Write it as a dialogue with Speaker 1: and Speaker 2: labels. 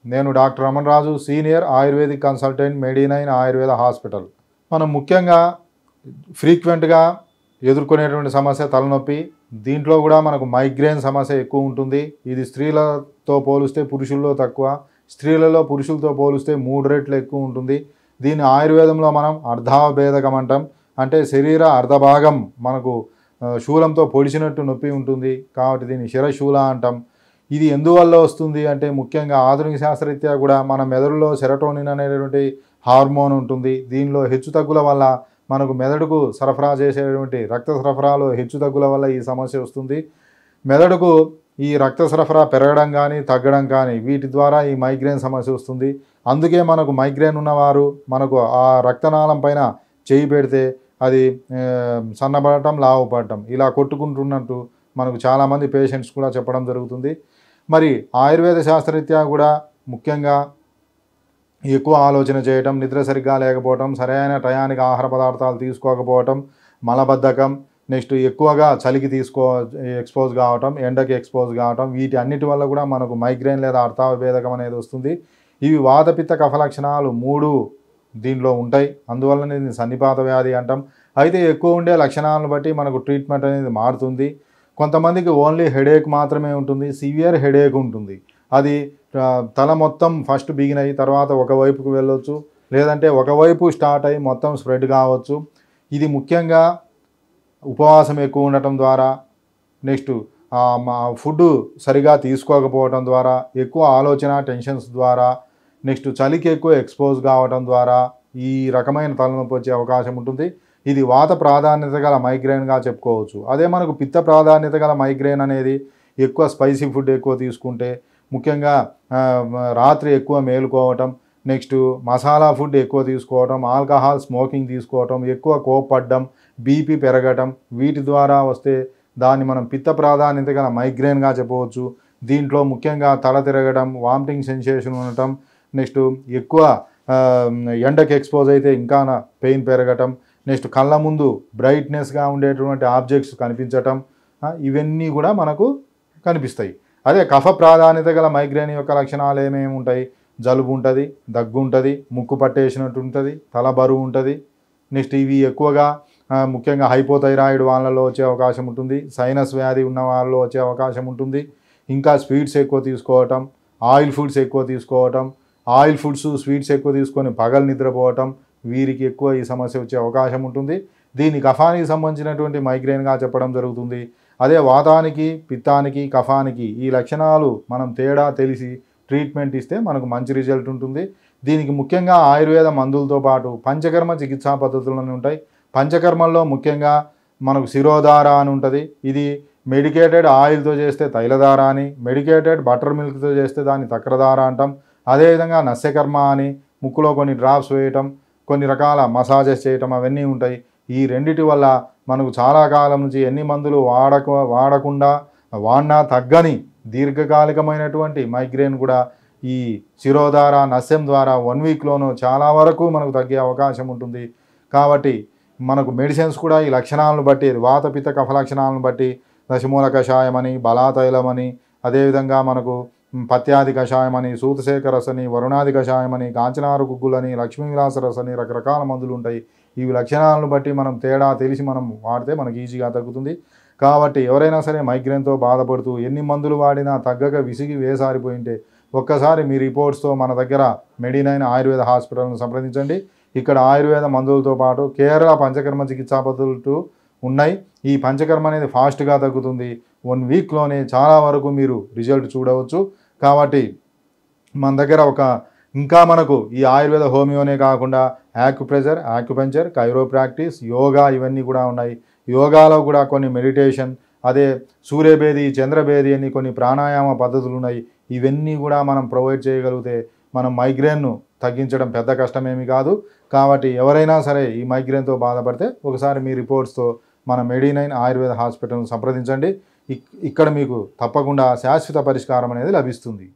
Speaker 1: నేను doctor Ramanaraju, senior Ayurvedic consultant, మెడి9 Ayurveda hospital. మనం ముఖ్యంగా ఫ్రీక్వెంట్గా ఎదుర్కొనేటువంటి సమస్య తలనొప్పి. దీంట్లో కూడా మనకు మైగ్రేన్ సమస్య ఎక్కువ ఉంటుంది. ఇది స్త్రీలతో పోలిస్తే పురుషుల్లో తక్కువ, స్త్రీలలో పురుషులతో పోలిస్తే 3 రెట్లు ఎక్కువ ఉంటుంది. దీన్ని ఆయుర్వేదంలో మనం అర్ధాభేదకం అంటాం. అంటే శరీర అర్ధభాగం మనకు శూలంతో పొడిచినట్టు నొప్పి ఉంటుంది, కాబట్టి దీన్ని శిరశూల అంటాం. ఇది ఎందువల్ల వస్తుంది అంటే ముఖ్యంగా ఆధునిక శాస్త్రరీత్యా కూడా మన మెదడులో సెరటోనిన్ అనేటువంటి హార్మోన్ ఉంటుంది. దీనిలో హెచ్చుతగ్గుల వల్ల మనకు మెదడుకు సరఫరా చేసేటువంటి రక్త సరఫరాలో హెచ్చుతగ్గుల వల్ల ఈ సమస్య వస్తుంది. మెదడుకు ఈ రక్త సరఫరా పెరగడం కానీ తగ్గడం కానీ వీటి ద్వారా ఈ మైగ్రేన్ సమస్య వస్తుంది. అందుకే మనకు మైగ్రేన్ ఉన్నవారు మనకు ఆ రక్తనాళం పైన చేయి పెడితే అది సన్నబడటం, లావుపడటం ఇలా కొట్టుకుంటున్నట్టు మనకు చాలామంది పేషెంట్స్ కూడా చెప్పడం జరుగుతుంది. మరి ఆయుర్వేద శాస్త్రరీత్యా కూడా ముఖ్యంగా ఎక్కువ ఆలోచన చేయటం, నిద్ర సరిగ్గా లేకపోవటం, సరైన టయానికి ఆహార పదార్థాలు తీసుకోకపోవటం, మలబద్ధకం, నెక్స్ట్ ఎక్కువగా చలికి ఎక్స్పోజ్ కావటం, ఎండకి ఎక్స్పోజ్ కావటం, వీటి అన్నిటి వల్ల కూడా మనకు మైగ్రేన్ లేదా అర్థాభేదకం అనేది వస్తుంది. ఇవి వాతపిత్త కఫ లక్షణాలు 3 దీనిలో ఉంటాయి. అందువల్లనే దీన్ని సన్నిపాత వ్యాధి అంటాం. అయితే ఎక్కువ ఉండే లక్షణాలను బట్టి మనకు ట్రీట్మెంట్ అనేది మారుతుంది. కొంతమందికి ఓన్లీ హెడేక్ మాత్రమే ఉంటుంది, సివియర్ హెడేక్ ఉంటుంది. అది తల మొత్తం ఫస్ట్ బిగిన్ అయ్యి తర్వాత ఒకవైపుకు వెళ్ళొచ్చు, లేదంటే ఒకవైపు స్టార్ట్ అయ్యి మొత్తం స్ప్రెడ్ కావచ్చు. ఇది ముఖ్యంగా ఉపవాసం ఎక్కువ ఉండటం ద్వారా, నెక్స్ట్ ఫుడ్ సరిగా తీసుకోకపోవటం ద్వారా, ఎక్కువ ఆలోచన టెన్షన్స్ ద్వారా, నెక్స్ట్ చలికి ఎక్కువ ఎక్స్పోజ్ కావటం ద్వారా ఈ రకమైన తలనొప్పి వచ్చే అవకాశం ఉంటుంది. ఇది వాత ప్రాధాన్యత గల మైగ్రేన్గా చెప్పుకోవచ్చు. అదే మనకు పిత్త ప్రాధాన్యత గల మైగ్రేన్ అనేది ఎక్కువ స్పైసీ ఫుడ్ ఎక్కువ తీసుకుంటే, ముఖ్యంగా రాత్రి ఎక్కువ మేలుకోవటం, నెక్స్ట్ మసాలా ఫుడ్ ఎక్కువ తీసుకోవటం, ఆల్కహాల్ స్మోకింగ్ తీసుకోవటం, ఎక్కువ కోప్పడ్డం, బీపీ పెరగటం, వీటి ద్వారా వస్తే దాన్ని మనం పిత్త ప్రాధాన్యత గల మైగ్రేన్గా చెప్పవచ్చు. దీంట్లో ముఖ్యంగా తల తిరగడం, వామిటింగ్ సెన్సేషన్ ఉండటం, నెక్స్ట్ ఎక్కువ ఎండకి ఎక్స్పోజ్ అయితే ఇంకా పెయిన్ పెరగటం, నెక్స్ట్ కళ్ళ ముందు బ్రైట్నెస్గా ఉండేటువంటి ఆబ్జెక్ట్స్ కనిపించటం, ఇవన్నీ కూడా మనకు కనిపిస్తాయి. అదే కఫ ప్రాధాన్యత గల మైగ్రేన్ యొక్క లక్షణాలు ఏమేమి ఉంటాయి? జలుబు ఉంటుంది, దగ్గు ఉంటుంది, ముక్కు పట్టేసినట్టు ఉంటుంది, తల బరువు ఉంటుంది. నెక్స్ట్ ఇవి ఎక్కువగా ముఖ్యంగా హైపోథైరాయిడ్ వాళ్ళలో వచ్చే అవకాశం ఉంటుంది, సైనస్ వ్యాధి ఉన్న వాళ్ళలో వచ్చే అవకాశం ఉంటుంది. ఇంకా స్వీట్స్ ఎక్కువ తీసుకోవటం, ఆయిల్ ఫుడ్స్ ఎక్కువ తీసుకోవటం, ఆయిల్ ఫుడ్స్ స్వీట్స్ ఎక్కువ తీసుకొని పగలు నిద్రపోవటం, వీరికి ఎక్కువ ఈ సమస్య వచ్చే అవకాశం ఉంటుంది. దీన్ని కఫానికి సంబంధించినటువంటి మైగ్రేన్గా చెప్పడం జరుగుతుంది. అదే వాతానికి, పిత్తానికి, కఫానికి ఈ లక్షణాలు మనం తేడా తెలిసి ట్రీట్మెంట్ ఇస్తే మనకు మంచి రిజల్ట్ ఉంటుంది. దీనికి ముఖ్యంగా ఆయుర్వేద మందులతో పాటు పంచకర్మ చికిత్సా పద్ధతులు ఉంటాయి. పంచకర్మల్లో ముఖ్యంగా మనకు శిరోధార అని ఉంటుంది. ఇది మెడికేటెడ్ ఆయిల్తో చేస్తే తైలధార అని, మెడికేటెడ్ బటర్ మిల్క్తో చేస్తే దాన్ని తక్రధార అంటాం. అదేవిధంగా నస్యకర్మ అని ముక్కులో కొన్ని డ్రాప్స్ వేయటం, కొన్ని రకాల మసాజెస్ చేయటం, అవన్నీ ఉంటాయి. ఈ రెండిటి వల్ల మనకు చాలా కాలం నుంచి ఎన్ని మందులు వాడకుండా వాడినా తగ్గని దీర్ఘకాలికమైనటువంటి మైగ్రేన్ కూడా ఈ శిరోధార నస్యం ద్వారా 1 వీక్లోనూ చాలా వరకు మనకు తగ్గే అవకాశం ఉంటుంది. కాబట్టి మనకు మెడిసిన్స్ కూడా ఈ లక్షణాలను బట్టి, వాతపిత్త కఫ లక్షణాలను బట్టి దశమూల కషాయం అని, బలాతైలం అని, అదేవిధంగా మనకు పత్యాది కషాయం అని, సూతశేఖర రసని, వరుణాది కషాయం అని, కాంచనారు గుగ్గులని, లక్ష్మీ విలాస రసని, రకరకాల మందులు ఉంటాయి. ఇవి లక్షణాలను బట్టి మనం తేడా తెలిసి మనం వాడితే మనకి ఈజీగా తగ్గుతుంది. కాబట్టి ఎవరైనా సరే మైగ్రేన్తో బాధపడుతూ ఎన్ని మందులు వాడినా తగ్గక విసిగి వేసారిపోయింటే ఒక్కసారి మీ రిపోర్ట్స్తో మన దగ్గర మెడి9 ఆయుర్వేద హాస్పిటల్ను సంప్రదించండి. ఇక్కడ ఆయుర్వేద మందులతో పాటు కేరళ పంచకర్మ చికిత్సా పద్ధతులు ఉన్నాయి. ఈ పంచకర్మ అనేది ఫాస్ట్గా తగ్గుతుంది. 1 వీక్లోనే చాలా వరకు మీరు రిజల్ట్ చూడవచ్చు. కాబట్టి మన దగ్గర ఇంకా మనకు ఈ ఆయుర్వేద హోమియోనే కాకుండా యాక్యుప్రెషర్, యాక్యుపంచర్, కైరోప్రాక్టీస్, యోగా ఇవన్నీ కూడా ఉన్నాయి. యోగాలో కూడా కొన్ని మెడిటేషన్, అదే సూర్యభేది, చంద్రభేది అని కొన్ని ప్రాణాయామ పద్ధతులు ఉన్నాయి. ఇవన్నీ కూడా మనం ప్రొవైడ్ చేయగలిగితే మనం మైగ్రేన్ను తగ్గించడం పెద్ద కష్టమేమి కాదు. కాబట్టి ఎవరైనా సరే ఈ మైగ్రేన్తో బాధపడితే ఒకసారి మీ రిపోర్ట్స్తో మన మెడి9 ఆయుర్వేద హాస్పిటల్ను సంప్రదించండి. ఇక్కడ మీకు తప్పకుండా శాశ్వత పరిష్కారం అనేది లభిస్తుంది.